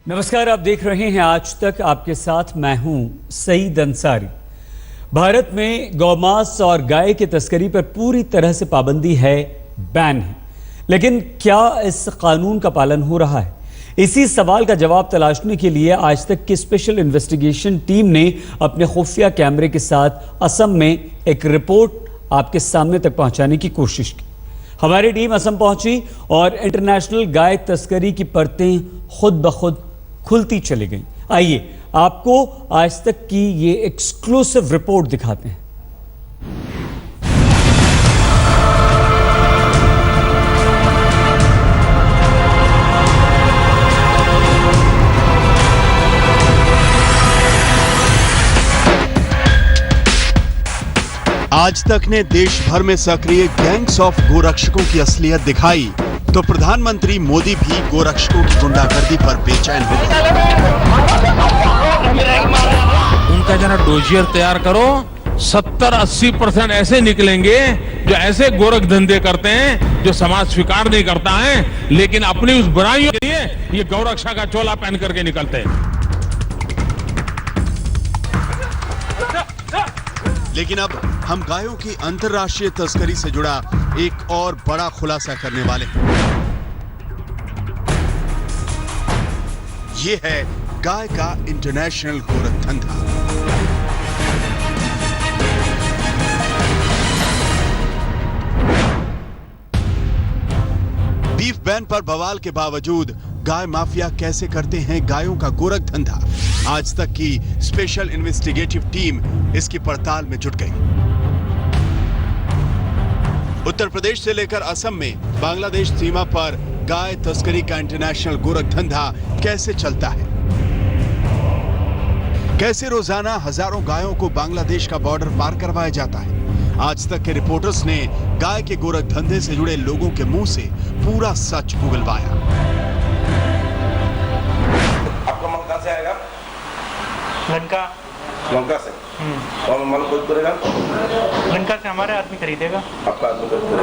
नमस्कार, आप देख रहे हैं आज तक। आपके साथ मैं हूं सईद अंसारी। भारत में गौमांस और गाय की तस्करी पर पूरी तरह से पाबंदी है, बैन है। लेकिन क्या इस कानून का पालन हो रहा है? इसी सवाल का जवाब तलाशने के लिए आज तक की स्पेशल इन्वेस्टिगेशन टीम ने अपने खुफिया कैमरे के साथ असम में एक रिपोर्ट आपके सामने तक पहुंचाने की कोशिश की। हमारी टीम असम पहुंची और इंटरनेशनल गाय तस्करी की परतें खुद ब खुद खुलती चली गई। आइए आपको आज तक की ये एक्सक्लूसिव रिपोर्ट दिखाते हैं। आज तक ने देश भर में सक्रिय गैंग्स ऑफ गोरक्षकों की असलियत दिखाई, तो प्रधानमंत्री मोदी भी गोरक्षकों की गुंडागर्दी पर बेचैन हो गए। उनका जरा डोजियर तैयार करो। 70-80% ऐसे निकलेंगे जो ऐसे गोरख धंधे करते हैं जो समाज स्वीकार नहीं करता है, लेकिन अपनी उस बुराइयों के लिए ये गौरक्षा का चोला पहन करके निकलते हैं। लेकिन अब हम गायों की अंतर्राष्ट्रीय तस्करी से जुड़ा एक और बड़ा खुलासा करने वाले हैं। ये है गाय का इंटरनेशनल गोरख धंधा। बीफ बैन पर बवाल के बावजूद गाय माफिया कैसे करते हैं गायों का गोरख धंधा? आज तक की स्पेशल इन्वेस्टिगेटिव टीम इसकी पड़ताल में जुट गई। उत्तर प्रदेश से लेकर असम में बांग्लादेश सीमा पर गाय तस्करी का इंटरनेशनल गोरख धंधा कैसे चलता है? कैसे रोजाना हजारों गायों को बांग्लादेश का बॉर्डर पार करवाया जाता है? आज तक के रिपोर्टर्स ने गाय के गोरख धंधे से जुड़े लोगों के मुंह से पूरा सच उगलवाया। आपका माल कहाँ से आएगा? लंका से। और माल कोई करेगा? लंका से हमारे आदमी खरीदेगा। आपका आदमी खरीदेगा।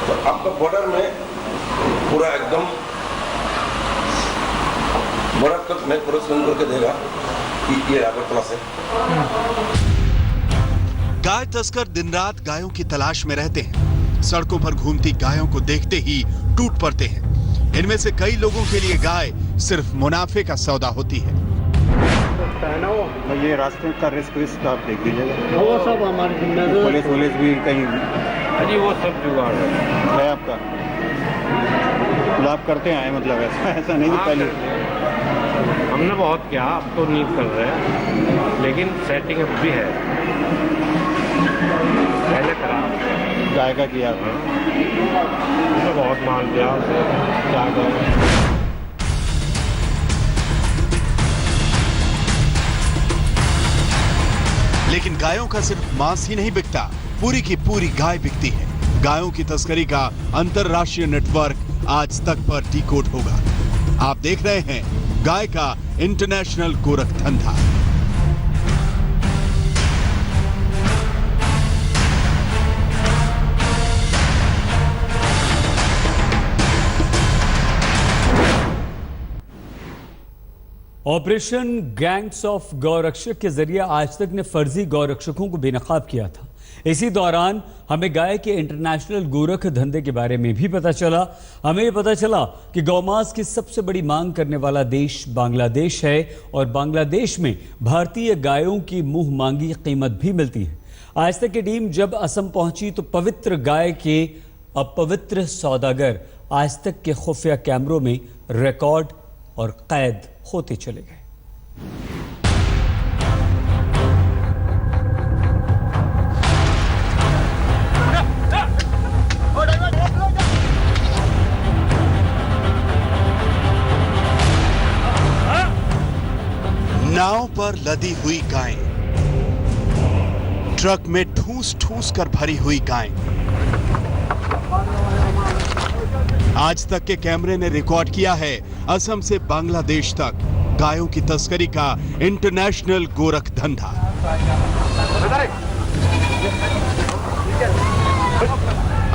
तो आपका बॉर्डर में पूरा एकदम बर्फ तक में पूरा स्विंग करके देगा कि ये अगरतला से। गाय तस्कर दिन रात गायों की तलाश में रहते हैं। सड़कों पर घूमती गायों को देखते ही टूट पड़ते हैं। इनमें से कई लोगों के लिए गाय सिर्फ मुनाफे का सौदा होती है। ये रास्ते का रिस्क आप देख लीजिएगा। वो सब हमारे पुलिस भी कहीं अजी वो सब जुगाड़ है आपका। आप करते आए मतलब ऐसा नहीं पहले हमने बहुत किया, अब तो नहीं कर रहे, लेकिन सेटिंग अब भी है। पहले खराब गाय का किया था, तो बहुत माल दिया क्या करें। लेकिन गायों का सिर्फ मांस ही नहीं बिकता, पूरी की पूरी गाय बिकती है। गायों की तस्करी का अंतरराष्ट्रीय नेटवर्क आज तक पर डिकोड होगा। आप देख रहे हैं गाय का इंटरनेशनल गोरख धंधा। ऑपरेशन गैंग्स ऑफ गौरक्षक के जरिए आज तक ने फर्जी गौरक्षकों को बेनकाब किया था। इसी दौरान हमें गाय के इंटरनेशनल गोरख धंधे के बारे में भी पता चला। हमें ये पता चला कि गौमांस की सबसे बड़ी मांग करने वाला देश बांग्लादेश है और बांग्लादेश में भारतीय गायों की मुंह मांगी कीमत भी मिलती है। आज तक की टीम जब असम पहुंची तो पवित्र गाय के अपवित्र सौदागर आज तक के खुफिया कैमरों में रिकॉर्ड और कैद होते चले गए। नाव पर लदी हुई गायें, ट्रक में ठूस ठूस कर भरी हुई गायें। आज तक के कैमरे ने रिकॉर्ड किया है असम से बांग्लादेश तक गायों की तस्करी का इंटरनेशनल गोरख धंधा।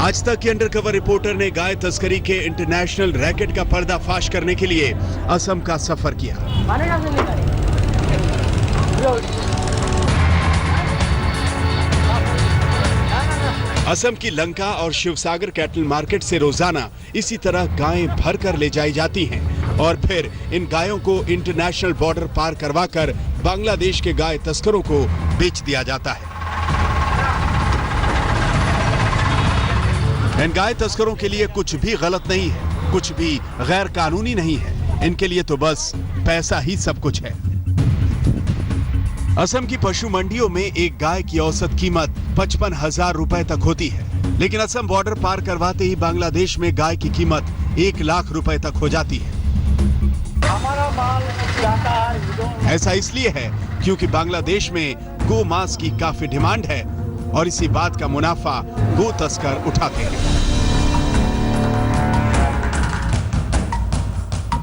आज तक के अंडरकवर रिपोर्टर ने गाय तस्करी के इंटरनेशनल रैकेट का पर्दाफाश करने के लिए असम का सफर किया। असम की लंका और शिवसागर कैटल मार्केट से रोजाना इसी तरह गायें भर कर ले जाई जाती हैं और फिर इन गायों को इंटरनेशनल बॉर्डर पार करवाकर बांग्लादेश के गाय तस्करों को बेच दिया जाता है। इन गाय तस्करों के लिए कुछ भी गलत नहीं है, कुछ भी गैर कानूनी नहीं है। इनके लिए तो बस पैसा ही सब कुछ है। असम की पशु मंडियों में एक गाय की औसत कीमत 55,000 रुपए तक होती है, लेकिन असम बॉर्डर पार करवाते ही बांग्लादेश में गाय की कीमत 1 लाख रुपए तक हो जाती है। हमारा माल जाता है। ऐसा इसलिए है क्योंकि बांग्लादेश में गो मांस की काफी डिमांड है और इसी बात का मुनाफा गो तस्कर उठाते हैं।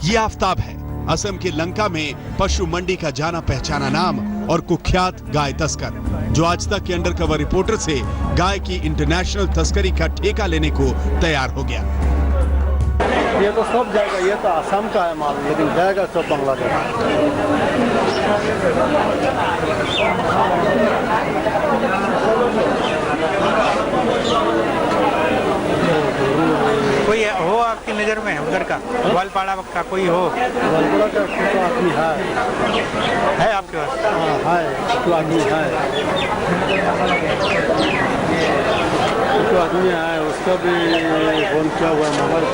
ये आफताब है, असम के लंका में पशु मंडी का जाना पहचाना नाम और कुख्यात गाय तस्कर, जो आज तक के अंडरकवर रिपोर्टर से गाय की इंटरनेशनल तस्करी का ठेका लेने को तैयार हो गया। ये तो सब जाएगा, ये तो असम का है माल, लेकिन जाएगा सब बांग्लादेश। कोई हो आपकी नज़र में उधर का ग्वालपाड़ा का कोई हो? ग्वालपाड़ा का तो आदमी है आपके पास? हाँ है, तो आदमी है, तो आदमी है, उसका भी फोन किया हुआ है, मोबाइल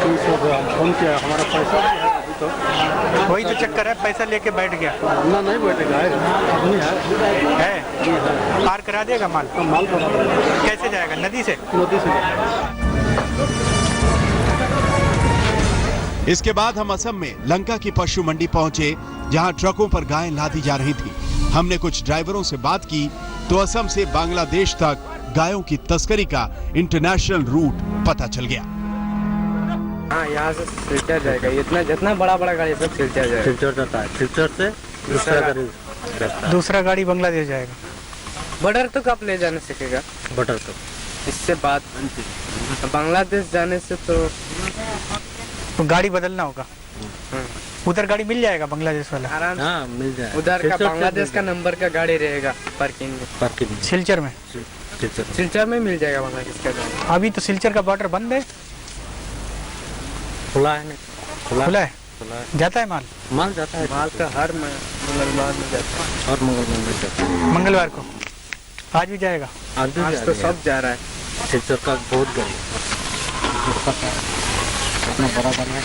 फोन किया, हमारा पैसा भी है अभी तो। वही तो चक्कर है, पैसा लेके बैठ गया ना नहीं बैठेगा, आदमी है। पार करा देगा माल? माल करा देगा। कैसे जाएगा? नदी से? नदी से। इसके बाद हम असम में लंका की पशु मंडी पहुंचे, जहां ट्रकों पर गायें लादी जा रही थी। हमने कुछ ड्राइवरों से बात की तो असम से बांग्लादेश तक गायों की तस्करी का इंटरनेशनल रूट पता चल गया। हाँ, यहाँ से सिलचर जाएगा, इतना जितना बड़ा गाड़ी सब सिलचर जाएगा। सिलचर जाता है, सिलचर से दूसरा गाड़ी बांग्लादेश जाएगा। बॉर्डर तो कब ले जाने सकेगा? बटर तक इससे बात बांग्लादेश जाने से तो गाड़ी बदलना होगा। उधर गाड़ी मिल जाएगा बांग्लादेश वाला? आराम से। हाँ मिल जाए। उधर का बांग्लादेश का नंबर का गाड़ी रहेगा पार्किंग में। सिलचर में? सिलचर में मिल जाएगा बांग्लादेश का गाड़ी। अभी तो सिलचर का बॉर्डर बंद है। खुला है? खुला है? जाता है माल जाता है। माल तो हर मंगलवार में जाता है। और मंगलवार में जाता है। मंगलवार को? आज भी जाएगा? आज तो सब जा रहा है। सिलचर का बहुत गरीब अपना बड़ा बना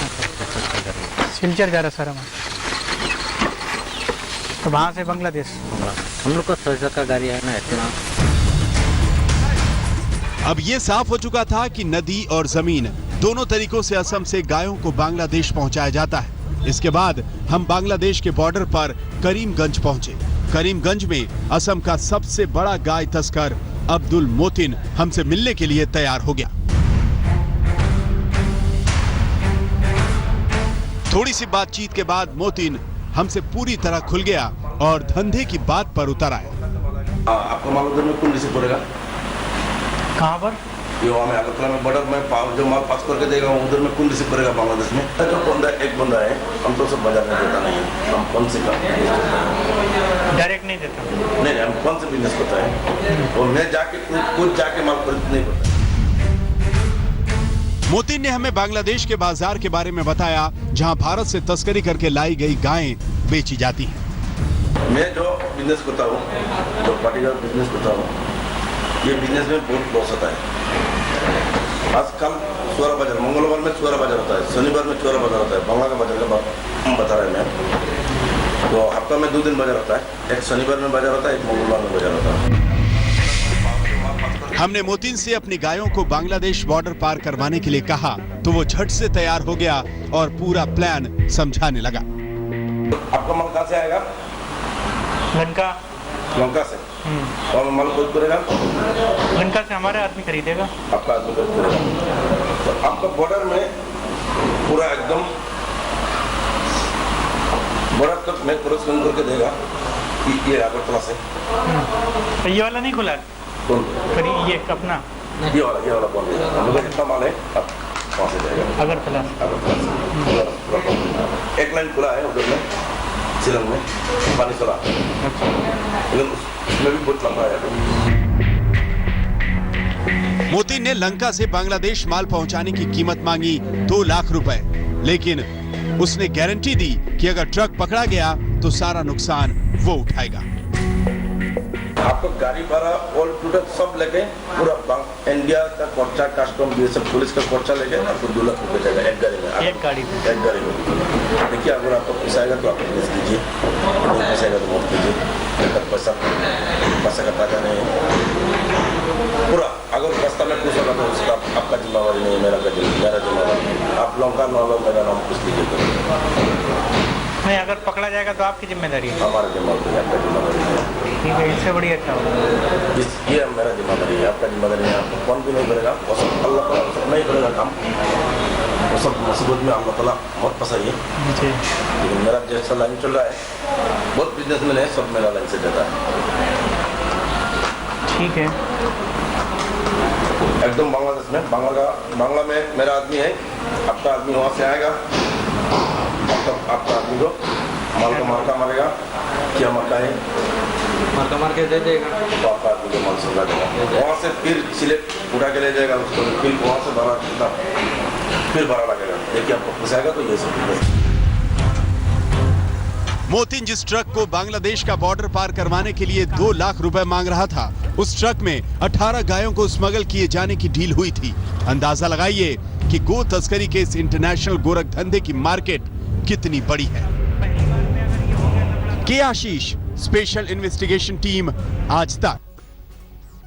सिलचर जा रहा सारा माल, तो वहाँ से बांग्लादेश। हम लोग का सिलचर का गाड़ी है ना इतना। अब ये साफ हो चुका था कि नदी और जमीन दोनों तरीकों से असम से गायों को बांग्लादेश पहुंचाया जाता है। इसके बाद हम बांग्लादेश के बॉर्डर पर करीमगंज पहुंचे। करीमगंज में असम का सबसे बड़ा गाय तस्कर अब्दुल मोतिन हमसे मिलने के लिए तैयार हो गया। थोड़ी सी बातचीत के बाद मोतिन हमसे पूरी तरह खुल गया और धंधे की बात पर उतर आया। आपका माल उधर में कौन रिसीव करेगा? कहाँ पर? ये हमें अगरतला में बॉर्डर में जो माल पास करके देगा उधर में कौन रिसीव करेगा बांग्लादेश में? जो बंदा एक बंदा है, हम तो सब बाजार में देता नहीं है, हम कौन से का डायरेक्ट नहीं देता? नहीं, हम कौन से बिजनेस करता है और मैं जाके खुद जाके माल खरीद नहीं करता। मोतिन ने हमें बांग्लादेश के बाजार के बारे में बताया, जहां भारत से तस्करी करके लाई गई गायें बेची जाती हैं। मैं जो बिजनेस करता हूँ, जो पर्टिकुलर बिजनेस करता हूँ, ये बिजनेस में बहुत लॉस होता है। आजकल चोरा बाजार, मंगलवार में चोरा बाजार होता है, शनिवार में चोरा बाजार होता है। बांग्ला का बाजार का बात हम बता रहे हैं। तो हफ्ता में 2 दिन बाजार होता है, एक शनिवार में बाजार होता है, एक मंगलवार में बाजार होता है। हमने मोतिन से अपनी गायों को बांग्लादेश बॉर्डर पार करवाने के लिए कहा तो वो झट से तैयार हो गया और पूरा प्लान समझाने लगा। आपका माल कहाँ से आएगा? लंका से। और माल कोई करेगा? लंका से हमारे आदमी खरीदेगा। आपका आदमी कोई करेगा? तो आपका बॉर्डर में पूरा एकदम बॉर्डर तक मैं क्रॉस करके देगा। ये अगरतला से। ये वाला नहीं खुला है? कौन? ये अपना ये वाला बंद है। हम लोग जितना माल है अब वहाँ से जाएगा अगरतला अगरतला से। एक लाइन खुला है उधर में शिलंग में पानी चला, लेकिन उसमें भी बहुत लंबा है। मोती ने लंका से बांग्लादेश माल पहुंचाने की कीमत मांगी 2 लाख रुपए, लेकिन उसने गारंटी दी कि अगर ट्रक पकड़ा गया तो सारा नुकसान वो उठाएगा। आपको गाड़ी भाड़ा ऑल टोटल सब लेके पूरा इंडिया का खर्चा, कस्टम, ये सब पुलिस का खर्चा लेके आपको 2 लाख रुपए जाएगा एक गाड़ी में। एक गाड़ी में। देखिए अगर आपको पोसाएगा तो आप बिजनेस कीजिए, नहीं पोसाएगा तो मत कीजिए। पैसा का ताजा नहीं है पूरा। अगर रास्ता में कुछ होगा तो उसका आपका जिम्मेवारी नहीं है, मेरा जिम्मेवारी है। आप लोगों का नाम मेरा नाम कुछ लीजिए नहीं, अगर पकड़ा जाएगा तो आपकी जिम्मेदारी है। हमारा जिम्मेवारी है, आपका जिम्मेवारी है। ठीक है, इससे बड़ी अच्छा होगा। ये मेरा जिम्मेदारी है, आपका जिम्मेदारी है। आपको कौन भी नहीं करेगा, वो सब अल्लाह ताला सब नहीं करेगा काम, वो सब मुसीबत में अल्लाह ताला बहुत फंसाइए। लेकिन मेरा जैसा लाइन चल रहा है, बहुत बिजनेसमैन है, सब मेरा लाइन से जाता है। ठीक है, एकदम बांग्लादेश में बांग्ला में मेरा आदमी है, आपका आदमी वहाँ से आएगा, आपका आदमी को माल का मार्का मारेगा। क्या मार्का है? मार्का मार के दे देगा, तो आपका आदमी को माल समझा देगा। वहाँ से फिर सिलेक्ट उठा के ले जाएगा उसको, फिर वहाँ से भाड़ा लगेगा। देखिए आपको फंसाएगा तो ये सब। मोतीन जिस ट्रक को बांग्लादेश का बॉर्डर पार करवाने के लिए 2 लाख रुपए मांग रहा था, उस ट्रक में 18 गायों को स्मगल किए जाने की डील हुई थी। अंदाजा लगाइए कि गो तस्करी के इस इंटरनेशनल गोरख धंधे की मार्केट कितनी बड़ी है। के आशीष, स्पेशल इन्वेस्टिगेशन टीम, आज तक।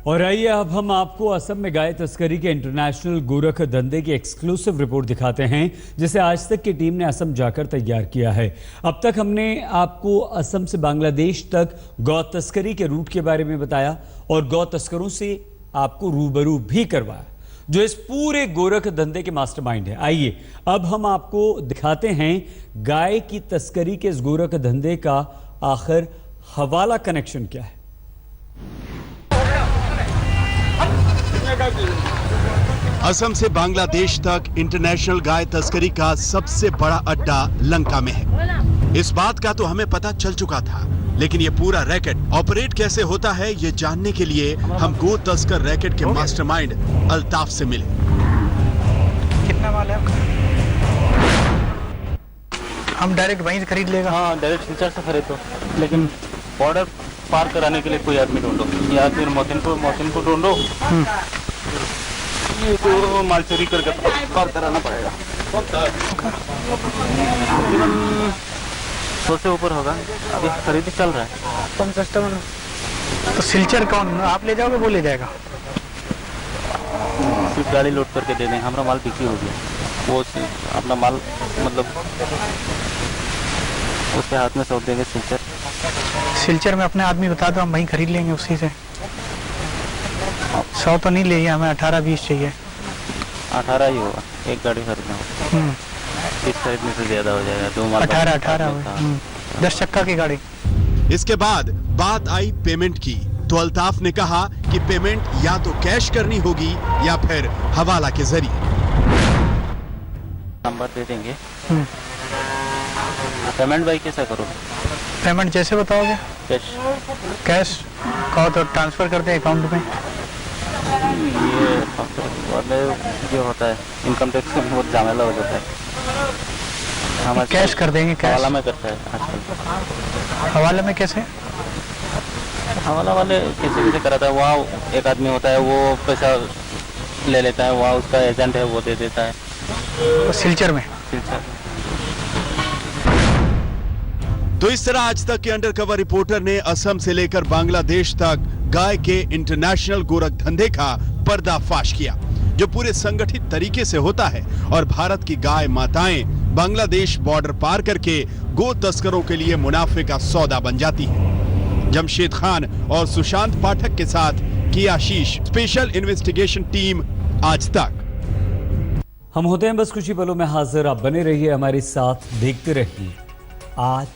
और आइए अब हम आपको असम में गाय तस्करी के इंटरनेशनल गोरख धंधे की एक्सक्लूसिव रिपोर्ट दिखाते हैं, जिसे आज तक की टीम ने असम जाकर तैयार किया है। अब तक हमने आपको असम से बांग्लादेश तक गौ तस्करी के रूट के बारे में बताया और गौ तस्करों से आपको रूबरू भी करवाया, जो इस पूरे गोरख धंधे के मास्टरमाइंड है। आइए अब हम आपको दिखाते हैं गाय की तस्करी के इस गोरख धंधे का आखिर हवाला कनेक्शन क्या है। असम से बांग्लादेश तक इंटरनेशनल गाय तस्करी का सबसे बड़ा अड्डा लंका में है। इस बात का तो हमें पता चल चुका था, लेकिन ये पूरा रैकेट ऑपरेट कैसे होता है ये जानने के लिए हम गो तस्कर रैकेट के मास्टरमाइंड अल्ताफ से मिले। कितना माल है आपका? हम डायरेक्ट वहीं से खरीद लेगा? हाँ, डायरेक्ट सिलचर से खरीदो, लेकिन बॉर्डर पार कराने के लिए कोई आदमी ढूंढो, या फिर मोहसिन को ढूंढो। ये तो माल चोरी करके पार कराना पड़ेगा। 100 से ऊपर होगा, अभी खरीदी चल रहा है। कौन सस्ता बना? तो सिलचर कौन, आप ले जाओगे वो ले जाएगा? सिर्फ गाड़ी लोड करके दे दें, हमारा माल बिक्री हो गया। वो अपना माल मतलब उसके हाथ में सौंप देंगे सिलचर। सिलचर में अपने आदमी बता दो, हम वहीं खरीद लेंगे उसी से। 100 तो नहीं लेंगे, हमें 18-20 चाहिए। 18 ही होगा, एक गाड़ी खरीदना होगा। 30 खरीदने से ज्यादा हो जाएगा, 2 माल 18 10 चक्का की गाड़ी। इसके बाद बात आई पेमेंट की, तो अल्ताफ ने कहा कि पेमेंट या तो कैश करनी होगी या फिर हवाला के जरिए। नंबर दे देंगे। पेमेंट भाई कैसा करोगे? पेमेंट जैसे बताओगे। कैश कहो तो ट्रांसफर कर दें अकाउंट में। ये वाले जो होता है इनकम टैक्स में बहुत झमेला हो जाता है। हम कैश कर देंगे, कैश हवाला में करता है आजकल। हवाला में कैसे? हवाला वाले कैसे कराता है, वहाँ एक आदमी होता है वो पैसा ले लेता है, वहाँ उसका एजेंट है वो दे देता है। सिलचर में? सिलचर। तो इस तरह आज तक के अंडरकवर रिपोर्टर ने असम से लेकर बांग्लादेश तक गाय के इंटरनेशनल गोरख धंधे का पर्दाफाश किया, जो पूरे संगठित तरीके से होता है और भारत की गाय माताएं बांग्लादेश बॉर्डर पार करके गो तस्करों के लिए मुनाफे का सौदा बन जाती है। जमशेद खान और सुशांत पाठक के साथ की आशीष, स्पेशल इन्वेस्टिगेशन टीम, आज तक। हम होते हैं बस कुछ ही पलों में हाजिर, आप बने रहिए हमारे साथ, देखते रहिए आज